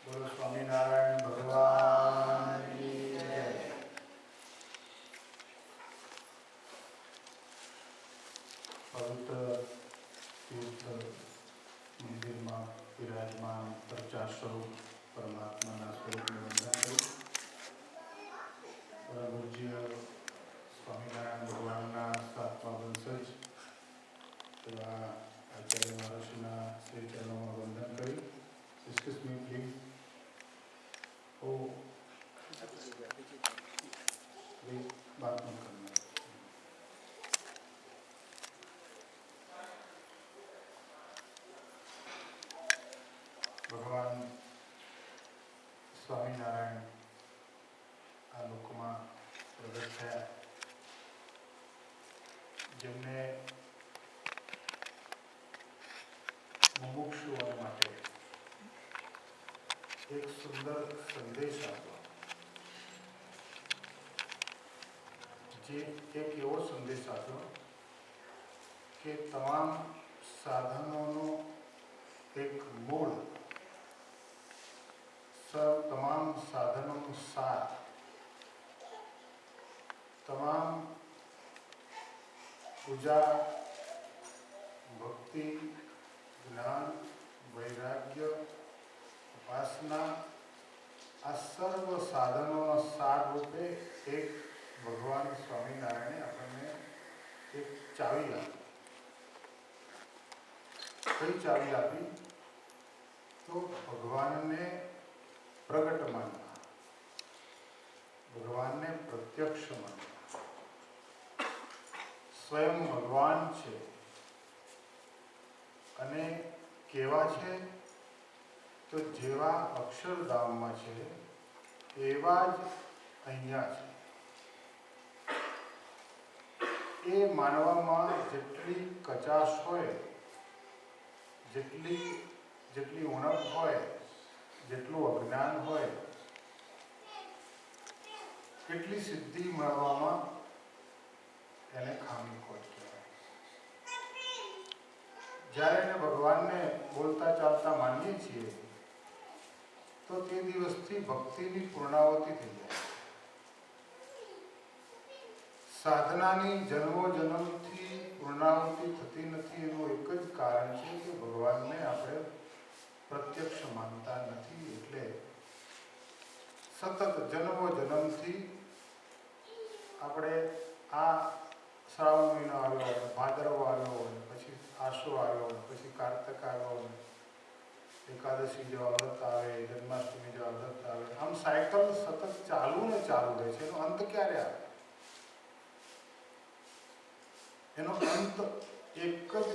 બોલો સ્વામિનારાયણ ભગવાનની જય. પવિત્ર તીર્થ મંદિરમાં વિરાજમાન પ્રચાર સ્વરૂપ પરમાત્માના સ્વરૂપને વંદન કરું. પૂજ્ય સ્વામિનારાયણ ભગવાનના સાતમા વંશજ એવા આચાર્ય મહર્ષિના શ્રી ચરણોમાં વંદન કરી. Excuse me, please. बात मत करना. ભગવાન સ્વામિનારાયણ આ લોકમાં પ્રગટ થયા, જેમને મુમુક્ષુઓ માટે એક સુંદર સંદેશ આપ્યો, જે એક એવો સંદેશ આપ્યો કે તમામ સાધનોનો એક મૂળ, તમામ સાધનોનું સાર, તમામ પૂજા, ભક્તિ, જ્ઞાન, વૈરાગ્ય, ઉપાસના, આ સર્વ સાધનોના સાર રૂપે એક ભગવાન સ્વામિનારાયણે આપણને એક ચાવી આપી. કઈ ચાવી આપી? તો ભગવાનને પ્રગટ માનવા, ભગવાનને પ્રત્યક્ષ માનવા. સ્વયં ભગવાન છે અને કેવા છે? તો જેવા અક્ષરધામમાં છે એવા જ અહીંયા છે. એ માનવામાં જેટલી કચાશ હોય, જેટલી ઉણપ હોય, જેટલું અજ્ઞાન હોય, કેટલી સિદ્ધિ મળવામાં એને ખામી ખોટ કહેવાય. જ્યારે એને ભગવાનને બોલતા ચાલતા માનીએ છીએ તો તે દિવસથી ભક્તિની પૂર્ણાવતિ થઈ જાય. સાધનાની જન્મો જન્મથી પૂર્ણાવતિ થતી નથી એનું એક જ કારણ છે કે ભગવાનને આપણે પ્રત્યક્ષ માનતા નથી. એટલે સતત જન્મો જન્મથી આપણે આ શ્રાવણ મહિનો આવ્યો હોય, ભાદરવો આવ્યો હોય, પછી આસો આવ્યો હોય, પછી કારતક આવ્યો હોય, એકાદશી જેવા વ્રત આવે, જન્માષ્ટમી જેવા વ્રત આવે, આમ સાયકલ સતત ચાલુ ને ચાલુ રહે છે. એનો અંત ક્યારે આવે? એનો અંત એક જ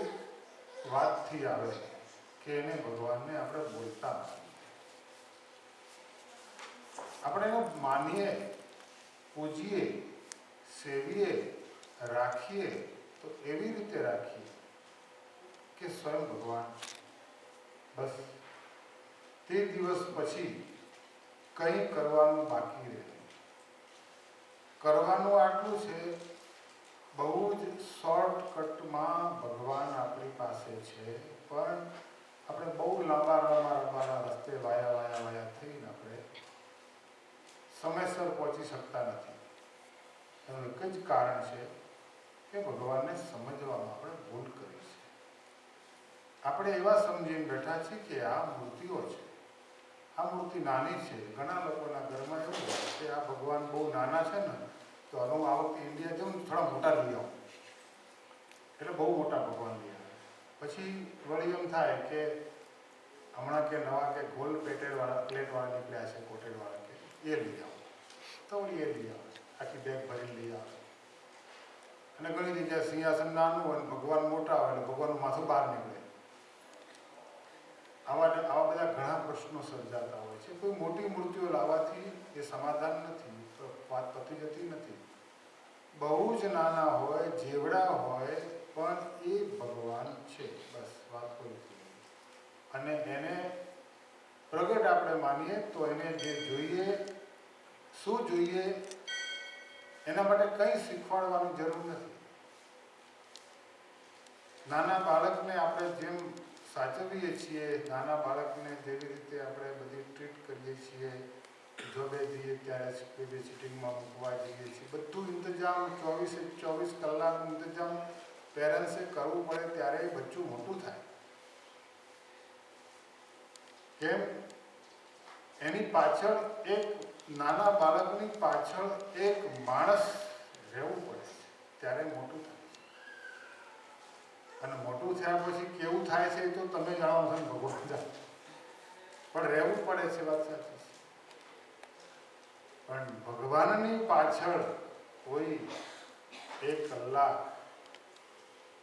વાતથી આવે કે એને ભગવાનને આપણે બોલતા આપણે એને માનીએ, પૂજીએ, સેવીએ, રાખીએ તો એવી રીતે રાખીએ કે સ્વયં ભગવાન. બસ તે દિવસ પછી કંઈ કરવાનું બાકી રહે. કરવાનું આટલું છે, બહુ જ શોર્ટકટમાં ભગવાન આપણી પાસે છે, પણ આપણે બહુ લાંબા રસ્તે વાયા થઈને આપણે સમયસર પહોંચી શકતા નથી. એનું એક જ કારણ છે કે ભગવાનને સમજવામાં આપણે ભૂલ કરી છે. આપણે એવા સમજીને બેઠા છીએ કે આ મૂર્તિઓ છે, આ મૂર્તિ નાની છે. ઘણા લોકોના ઘરમાં એવું હોય કે આ ભગવાન બહુ નાના છે ને, તો હવે હું આ વખતે ઇન્ડિયા જાઉં ને થોડા મોટા લઈ આવું, એટલે બહુ મોટા ભગવાન લઈ આવે. પછી વળી એમ થાય કે હમણાં કે નવા કે ગોલ પ્લેટવાળા નીકળ્યા છે, કોટેડવાળા, કે એ લઈ આવો, તો વળી એ લઈ આવે, આખી બેગ ભરી લઈ આવે. અને ઘણી જગ્યાએ સિંહાસન નાનું હોય, ભગવાન મોટા હોય એટલે ભગવાનનું માથું બહાર નીકળે. આવા બધા ઘણા પ્રશ્નો સર્જાતા હોય છે. કોઈ મોટી મૂર્તિઓ લાવવાથી એ સમાધાન નથી, તો વાત પતી જતી નથી. બહુ જ નાના હોય, જેવડા હોય, પણ એ ભગવાન છે. બસ વાત પૂરી થઈ. અને એને પ્રગટ આપણે માનીએ તો એને જે જોઈએ, શું જોઈએ, એના માટે કંઈ શીખવાડવાની જરૂર નથી. નાના બાળકને આપણે જેમ સાચવીએ છીએ, નાના બાળકને જેવી રીતે આપણે બધી ટ્રીટ છીએ, જોબે જઈએ ત્યારે બેબી-સિટિંગમાં મૂકવા જઈએ છીએ. બધું ઇંતજામ 24 કલાકનું ઇંતજામ પેરેન્ટ્સે કરવું પડે ત્યારે એ બચ્ચું મોટું થાય. કેમ? એની પાછળ એક નાના બાળકની પાછળ એક માણસ રહેવું પડે ત્યારે મોટું થાય. અને મોટું થયા પછી કેવું થાય છે એ તો તમે જાણો છો, ભગવાન જાણે. પણ રહેવું પડે છે, વાત સાચી છે. પણ ભગવાનની પાછળ કોઈ 1 કલાક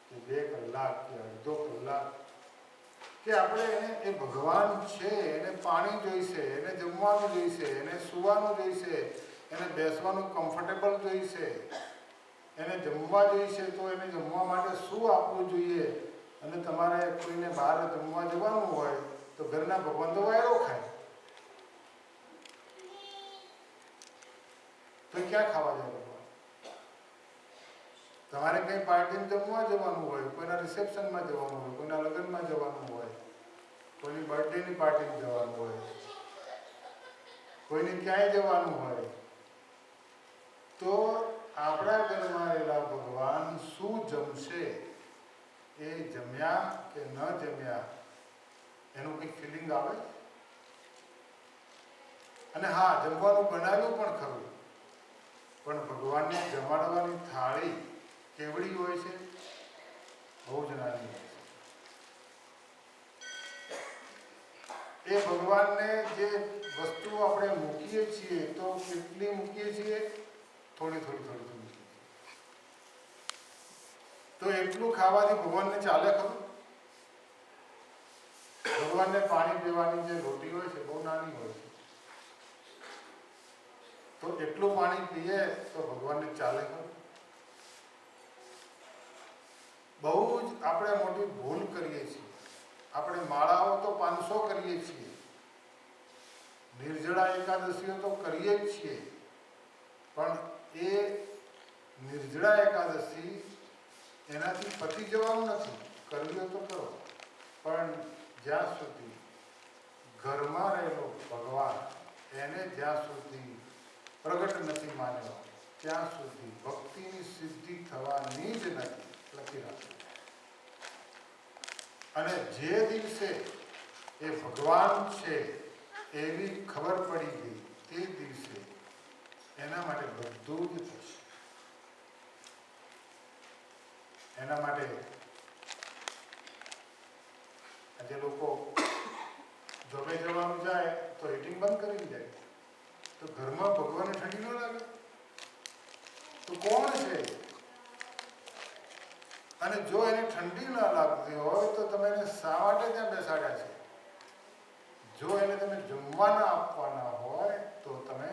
કે 2 કલાક કે અડધો કલાક કે આપણે એ ભગવાન છે, એને પાણી જોઈશે, એને જમવાનું જોઈશે, એને સૂવાનું જોઈશે, એને બેસવાનું કમ્ફર્ટેબલ જોઈશે, એને જમવા જોઈશે, તો એને જમવા માટે શું આપવું જોઈએ. અને તમારે કોઈને બહાર જમવા જવાનું હોય તો ઘરના ભગવાન તો વાયરો ખાય, તો ક્યાં ખાવા જાય ભગવાન? તમારે કંઈ પાર્ટીમાં જમવા જવાનું હોય, કોઈના રિસેપ્શનમાં જવાનું હોય, કોઈના લગ્નમાં જવાનું હોય, કોઈની બર્થડેની પાર્ટીમાં જવાનું હોય, કોઈને ક્યાંય જવાનું હોય, તો આપણા ઘરમાં રહેલા ભગવાન શું જમશે, એ જમ્યા કે ન જમ્યા એનું કંઈક ફિલિંગ આવે. અને હા, જમવાનું બનાવ્યું પણ ખરું, પણ ભગવાનને જમાડવાની થાળી કેવડી હોય છે? બહુ જ નાની હોય છે. એ ભગવાનને જે વસ્તુ આપણે મૂકીએ છીએ તો કેટલી મૂકીએ છીએ? થોડી મૂકીએ. તો એટલું ખાવાથી ભગવાનને ચાલે ખરું? ભગવાનને પાણી પીવાની જે રોટી હોય છે બહુ નાની હોય છે, તો એટલું પાણી પીએ તો ભગવાનને ચાલે ખરું? બહુ જ આપણે મોટી ભૂલ કરીએ છીએ. આપણે માળાઓ તો 500 કરીએ છીએ, નિર્જળા એકાદશીઓ તો કરીએ જ છીએ, પણ એ નિર્જળા એકાદશી એનાથી પતી જવાનું નથી. કરવી હોય તો કરો, પણ જ્યાં સુધી ઘરમાં રહેલો ભગવાન એને જ્યાં સુધી પ્રગટ નથી માન્યો ત્યાં સુધી ભક્તિની સિદ્ધિ થવાની જ નથી. લખી રાખો. અને જે દિવસે એ ભગવાન છે એવી ખબર પડી ગઈ તે દિવસે એના માટે બધું જ થશે. એના માટે આજે લોકો જોબે જવાનું જાય તો હીટિંગ બંધ કરીને જાય, તો ઘરમાં ભગવાનને ઠંડી ન લાગે તો કોણ છે? અને જો એને ઠંડી ન લાગતી હોય તો તમે એને શા માટે ત્યાં બેસાડ્યા છે? જો એને તમે જમવાના આપવાના હોય તો તમે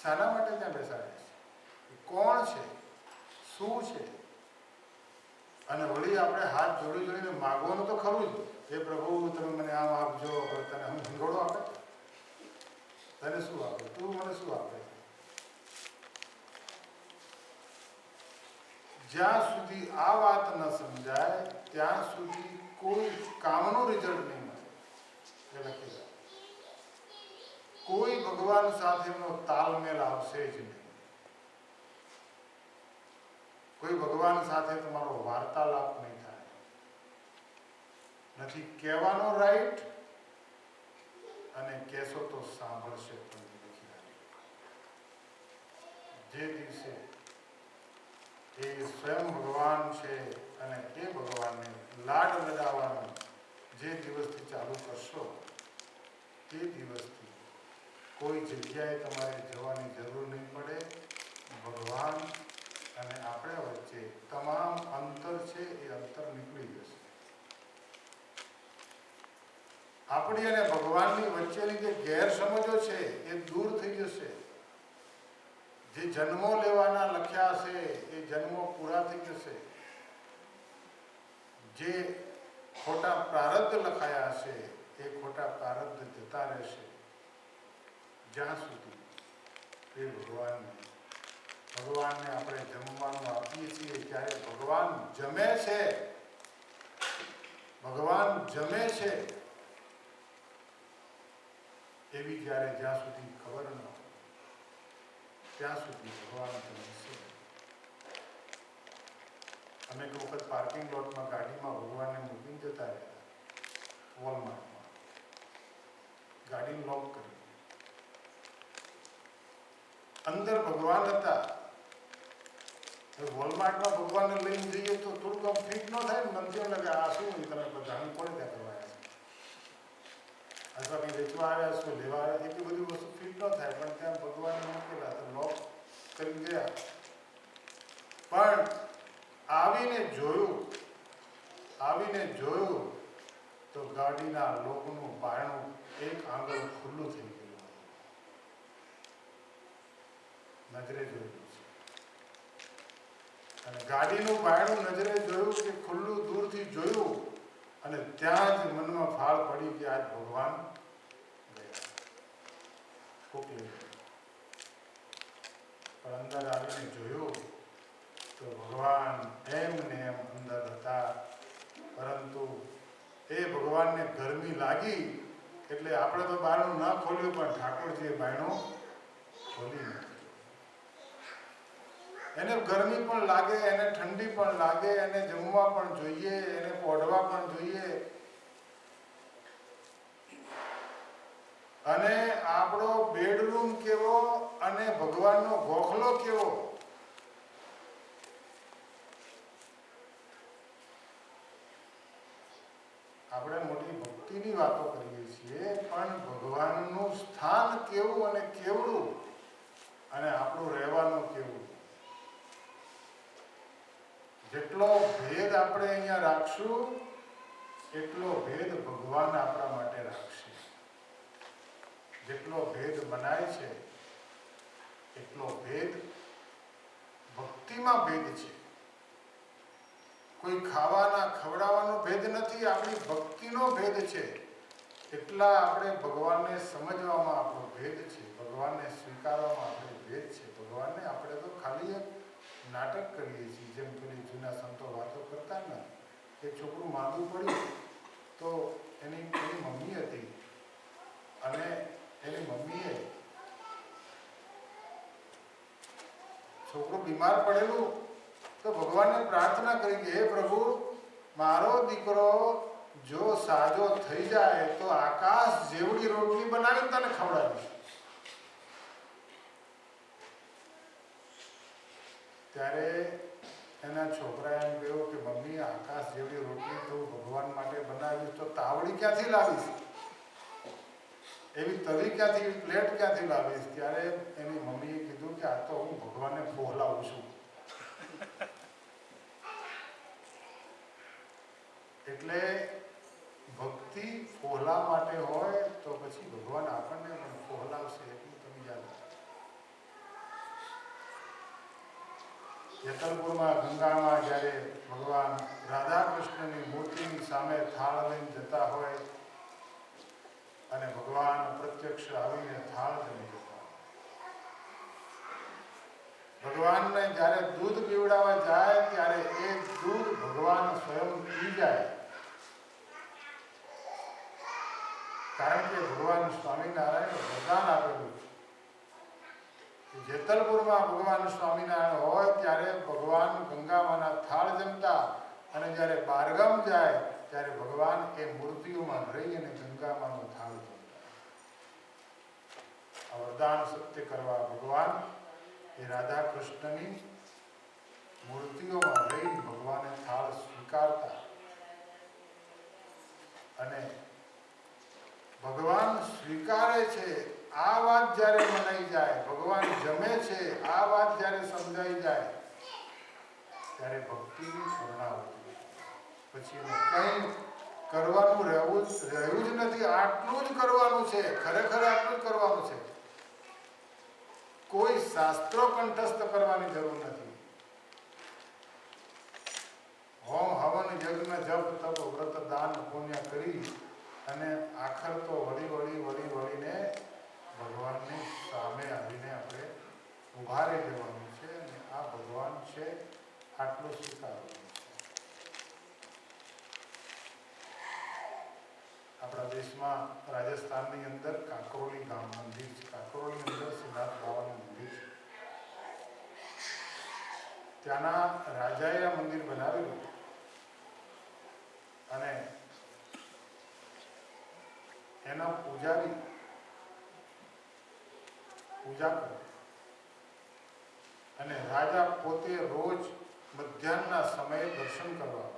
શાના માટે ત્યાં બેસાડ્યા છે? કોણ છે? શું છે? અને વળી આપણે હાથ જોડીને માગવાનું તો ખરું જ. એ પ્રભુ તમે મને આમ આપજો, તને હું ભંગોળો આપે? તને શું આપે? તું મને શું આપે? જ્યાં સુધી આ વાત ન સમજાય ત્યાં સુધી કોઈ કામનું રિઝલ્ટ નહીં મળે. એ લખી જાય. કોઈ ભગવાન સાથેનો તાલમેલ આવશે જ નહીં. કોઈ ભગવાન સાથે તમારો વાર્તાલાપ નહીં થાય. નથી કહેવાનો રાઈટ, અને કહેશો તો સાંભળશે પણ નહીં. જે દિવસે એ સ્વયં ભગવાન છે અને એ ભગવાનને લાડ લડાવવાનું જે દિવસથી ચાલુ કરશો તે દિવસથી કોઈ જગ્યાએ તમારે જવાની જરૂર નહીં પડે. ભગવાન અને આપણા વચ્ચે તમામ અંતર છે એ અંતર નીકળી જશે. આપણી અને ભગવાનની વચ્ચેની જે ગેરસમજો છે એ દૂર થઈ જશે. જે જન્મો લેવાના લખ્યા છે એ જન્મો પૂરા થઈ જશે. જે ખોટા પ્રારબ્ધ લખાયા છે એ ખોટા પ્રારબ્ધ જતા રહેશે. જ્યાં સુધી એ ભગવાનને આપણે જમવાનું આપીએ છીએ ત્યારે ભગવાન જમે છે. ભગવાન જમે છે. એવી જ્યારે જ્યાં સુધી ખબર ન હોય ત્યાં સુધી ભગવાન ગમશે. અમે એક વખત પાર્કિંગ લોટમાં ગાડીમાં ભગવાનને મૂકીને જતા રહ્યા, વોલમાર્ટમાં ગાડીને લોક કરી. અંદર ભગવાન હતા. વોલમાર્ટમાં ભગવાનને લઈને જઈએ તો થોડુંક આમ ફિટ ન થાય ને, મનથી એમ લાગે આ શું તમે બધાને કોને ત્યાં કરવા આવ્યા છે, અથવા કંઈ વેચવા આવ્યા છો, લેવા આવ્યા, એટલી બધી વસ્તુ ફિટ ન થાય. પણ ત્યાં ભગવાનને મૂકેલા તો લોક કરી ગયા. પણ આવીને જોયું તો ગાડીના લોકનું બારણું એક આંગળ ખુલ્લું થઈ ગયું. નજરે જોયું છે, અને ગાડીનું બારણું નજરે જોયું કે ખુલ્લું દૂરથી જોયું, અને ત્યાં જ મનમાં ફાળ પડી કે આજ ભગવાન ગયા, કોકલી. પણ અંદર આવીને જોયું તો ભગવાન એમ ને એમ અંદર હતા. પરંતુ એ ભગવાનને ગરમી લાગી એટલે આપણે તો બારણું ન ખોલ્યું, પણ ઠાકોરજીએ બારણું ખોલી નાખ્યું. એને ગરમી પણ લાગે, એને ઠંડી પણ લાગે, એને જમવા પણ જોઈએ, એને પોઢવા પણ જોઈએ. અને આપણો બેડરૂમ કેવો અને ભગવાનનો ગોખલો કેવો. આપણે મોટી ભક્તિની વાતો કરીએ છીએ, પણ ભગવાનનું સ્થાન કેવું અને કેવડું, અને આપણું રહેવાનું કેવું. જેટલો ભેદ આપણે અહીંયા રાખશું એટલો ભેદ ભગવાન આપણા માટે રાખશે. જેટલો ભેદ મનાય છે એટલો ભેદ ભક્તિમાં ભેદ છે. કોઈ ખાવાના ખવડાવવાનો ભેદ નથી, આપણી ભક્તિનો ભેદ છે. એટલા આપણે ભગવાનને સમજવામાં આપણો ભેદ છે, ભગવાનને સ્વીકારવામાં આપણો ભેદ છે. ભગવાનને આપણે તો ખાલી એક નાટક કરીએ છીએ. જેમ પેલી જૂના સંતો વાતો કરતા ને, કે છોકરું માંદું પડ્યું તો એની મમ્મી હતી, અને એની મમ્મીએ છોકરું બીમાર પડેલું તો ભગવાનને પ્રાર્થના કરી કે હે પ્રભુ, મારો દીકરો જો સાજો થઈ જાય તો આકાશ જેવડી રોટલી બનાવીને તને ખવડાવીશ. ત્યારે એના છોકરાએ એમ કહ્યું કે મમ્મી, આકાશ જેવડી રોટલી તો ભગવાન માટે બનાવીશ તો તાવડી ક્યાંથી લાવીશ, એવી તવી ક્યાંથી, પ્લેટ ક્યાંથી લાવીશ. ત્યારે એની મમ્મીએ કીધું કે આ તો હું ભગવાનને ફોહલાવું છું. એટલે ભક્તિ ફોહલા માટે હોય તો પછી ભગવાન આપણને પણ ફોહલાવશે, એટલું તમે યાદ રાખો. જેતલપુરમાં ગંગામાં જ્યારે ભગવાન રાધા કૃષ્ણની મૂર્તિની સામે થાળ લઈને જતા હોય અને ભગવાન પ્રત્યક્ષ આવીને થાળ લઈને જતા હોય, ભગવાનને જ્યારે દૂધ પીવડાવવા જાય ત્યારે એ દૂધ ભગવાન સ્વયં પી જાય. કારણ કે ભગવાન સ્વામિનારાયણ વરદાન આપેલું છે. જેતલપુરમાં ભગવાન સ્વામિનારાયણ હોય ત્યારે ભગવાન ગંગામાના થાળ જમતા, અને જ્યારે બહારગામ જાય ત્યારે ભગવાન એ મૂર્તિઓમાં રહી અને ગંગામાનો થાળ જમતા. આ વરદાન સત્ય કરવા ભગવાન એ રાધા કૃષ્ણની મૂર્તિઓમાં રહી ભગવાને થાળ સ્વીકારતા. અને ભગવાન સ્વીકારે છે આ વાત જ્યારે મનાઈ જાય, ભગવાન જમે છે આ વાત જ્યારે સમજાઈ જાય, ત્યારે ભક્તિની પૂર્ણાહુતિ. પછી કંઈ કરવાનું રહ્યું જ નથી. આટલું જ કરવાનું છે, ખરેખર આટલું જ કરવાનું છે. કોઈ શાસ્ત્રો કંઠસ્થ કરવાની જરૂર નથી. હોમ હવન યજ્ઞ જપ તપ વ્રત દાન પુણ્ય કરી અને આખર તો વળીને ભગવાનની સામે આવીને આપણે ઊભા રહી જવાનું છે. અને આ ભગવાન છે આટલું સ્વીકારવાનું છે. આપણા દેશમાં રાજસ્થાનની અંદર કાકરોલી ગામ મંદિર છે. કાકરોલી અંદર શ્રીનાથ બાબાનું મંદિર છે. ત્યાંના રાજાએ આ મંદિર બનાવેલું અને એના પૂજારી પૂજા કરે અને રાજા પોતે રોજ મધ્યાહનના સમયે દર્શન કરવા.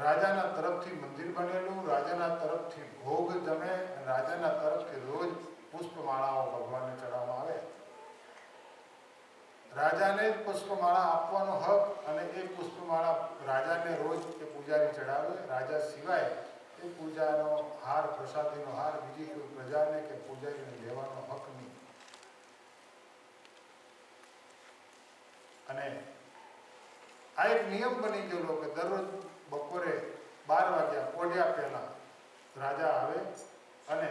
રાજાના તરફથી મંદિર બનેલું, રાજાના તરફથી ભોગ જમે, રાજાના તરફથી રોજ પુષ્પમાળાઓ ભગવાનને ચડાવવામાં આવે. રાજાને જ પુષ્પમાળા આપવાનો હક અને એ પુષ્પમાળા રાજાને રોજ એ પૂજારી ચડાવે. રાજા સિવાય એ પૂજાનો હાર, પ્રસાદીનો હાર બીજી કોઈ પ્રજાને કે પૂજારીને લેવાનો હક નહીં. અને આ એક નિયમ બની ગયેલો કે દરરોજ બપોરે 12 વાગ્યા પોઢ્યા પહેલા રાજા આવે અને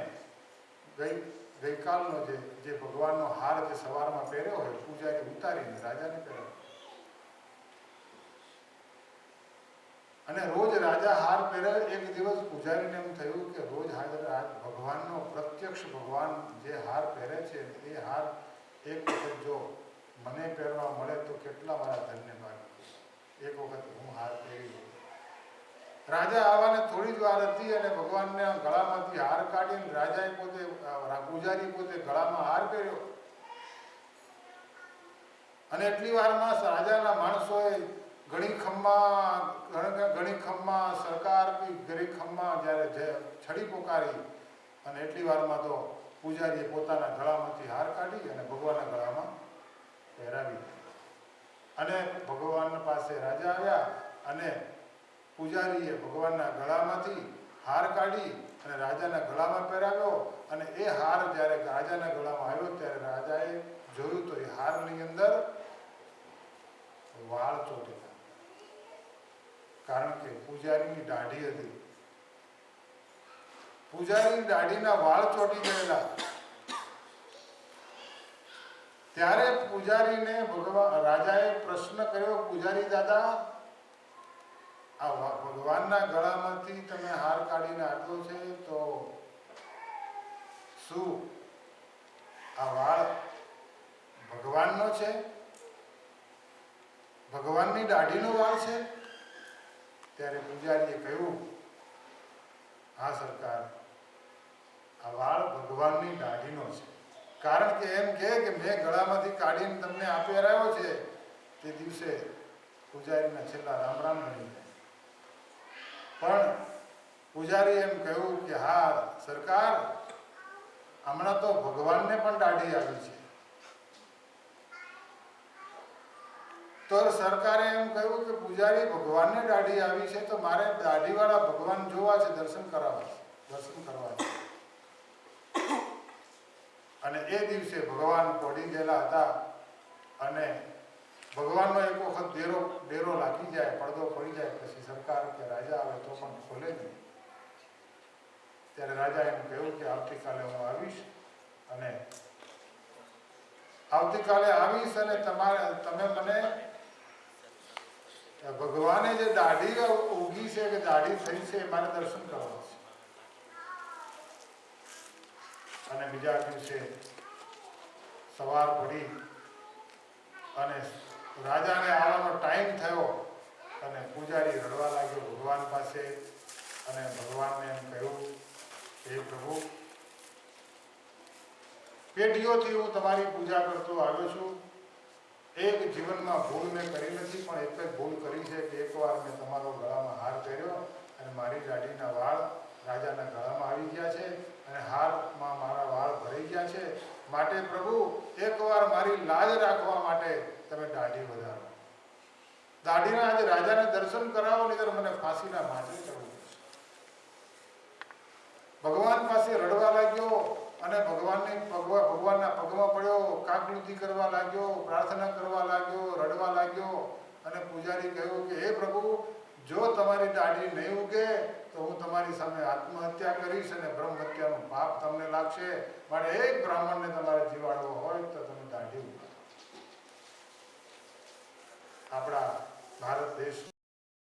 ગઈકાલનો જે ભગવાનનો હાર જે સવારમાં પહેર્યો હોય પૂજારી ઉતારીને રાજાને પહેરાવે. અને રોજ રાજા હાર પહેરે. એક દિવસ પૂજારીને એમ થયું કે રોજ હાજર ભગવાનનો પ્રત્યક્ષ ભગવાન જે હાર પહેરે છે એ હાર એક વખત જો મને પહેરવા મળે તો કેટલા મારા ધન્યવાદ. એક વખત હું હાર પહેરી લઉં. રાજા આવવાને થોડી જ વાર હતી અને ભગવાનને ગળામાંથી હાર કાઢીને રાજાએ પોતે પૂજારી પોતે ગળામાં હાર પહેર્યો. અને એટલી વારમાં રાજાના માણસોએ ઘણી ખમ્મા સરકાર ઘણી ખમ્મા જ્યારે છડી પોકારી અને એટલી વારમાં તો પૂજારીએ પોતાના ગળામાંથી હાર કાઢી અને ભગવાનના ગળામાં પહેરાવી. અને ભગવાન પાસે રાજા આવ્યા અને પૂજારીએ ભગવાનના ગળામાંથી હાર કાઢી અને રાજાના ગળામાં પહેરાવ્યો. અને એ હાર જ્યારે રાજાના ગળામાં આવ્યો ત્યારે રાજાએ જોયું તો એ હારની અંદર વાળ ચોટેલા. કારણ કે પૂજારીની દાઢી હતી. પૂજારીની દાઢીના વાળ ચોટી ગયેલા. ત્યારે પૂજારીને રાજાએ પ્રશ્ન કર્યો, પૂજારી દાદા, આ ભગવાનના ગળામાંથી તમે હાર કાઢીને આપ્યો છે તો શું આ વાળ ભગવાનનો છે? ભગવાનની દાઢીનો વાળ છે? ત્યારે પૂજારીએ કહ્યું, હા સરકાર, આ વાળ ભગવાનની દાઢીનો છે. કારણ કે એમ કે મેં ગળામાંથી કાઢીને તમને આપી રહ્યો છે. તે દિવસે પૂજારીના છેલ્લા રામ રામ બની જાય. પણ પૂજારી એમ કહ્યું કે હા સરકાર, હમણાં તો ભગવાનને પણ દાઢી આવી છે. તો સરકારે એમ કહ્યું કે પૂજારી, ભગવાનને દાઢી આવી છે તો મારે દાઢીવાળા ભગવાન જોવા છે, દર્શન કરવા છે. અને એ દિવસે ભગવાન પડી ગયેલા હતા અને ભગવાનનો એક વખત ડેરો લાગી જાય, પડદો પડી જાય પછી સરકાર કે રાજા આવે તો પણ ખોલે નહીં. ત્યારે રાજા એમ કહ્યું કે આવતીકાલે હું આવીશ અને તમે મને ભગવાને જે દાઢી ઉગી છે કે દાઢી થઈ છે મારે દર્શન કરવા છે. અને બીજા દિવસે સવાર પડી અને રાજાને આવવાનો ટાઈમ થયો અને પૂજારી રડવા લાગ્યો ભગવાન પાસે અને ભગવાનને એમ કહ્યું, હે પ્રભુ, પેઢીઓથી હું તમારી પૂજા કરતો આવ્યો છું. એક જીવનમાં ભૂલ મેં કરી નથી, પણ એક જ ભૂલ કરી છે કે એકવાર મેં તમારો ગળામાં હાર પહેર્યો અને મારી દાઢીના વાળ રાજાના ગળામાં આવી ગયા છે અને હારમાં મારા વાળ ભરાઈ ગયા છે. માટે પ્રભુ, એકવાર મારી લાજ રાખવા માટે તમે દાઢી વધારો. દાઢીના આજે રાજાને દર્શન કરાવો, નહીંતર મને ફાંસીના માંચે ચડવું પડશે. ભગવાન પાસે રડવા લાગ્યો અને ભગવાનના પગમાં પડ્યો, કાકૃતિ કરવા લાગ્યો, પ્રાર્થના કરવા લાગ્યો, રડવા લાગ્યો. અને પૂજારી કહ્યું કે હે પ્રભુ, જો તમારી દાઢી નહીં ઉગે તો હું તમારી સામે આત્મહત્યા કરીશ અને બ્રહ્મ હત્યાનું પાપ તમને લાગશે. માટે એક બ્રાહ્મણને તમારે જીવાડવો હોય તો તમે દાઢી ઉગાડો. આપણા ભારત દેશ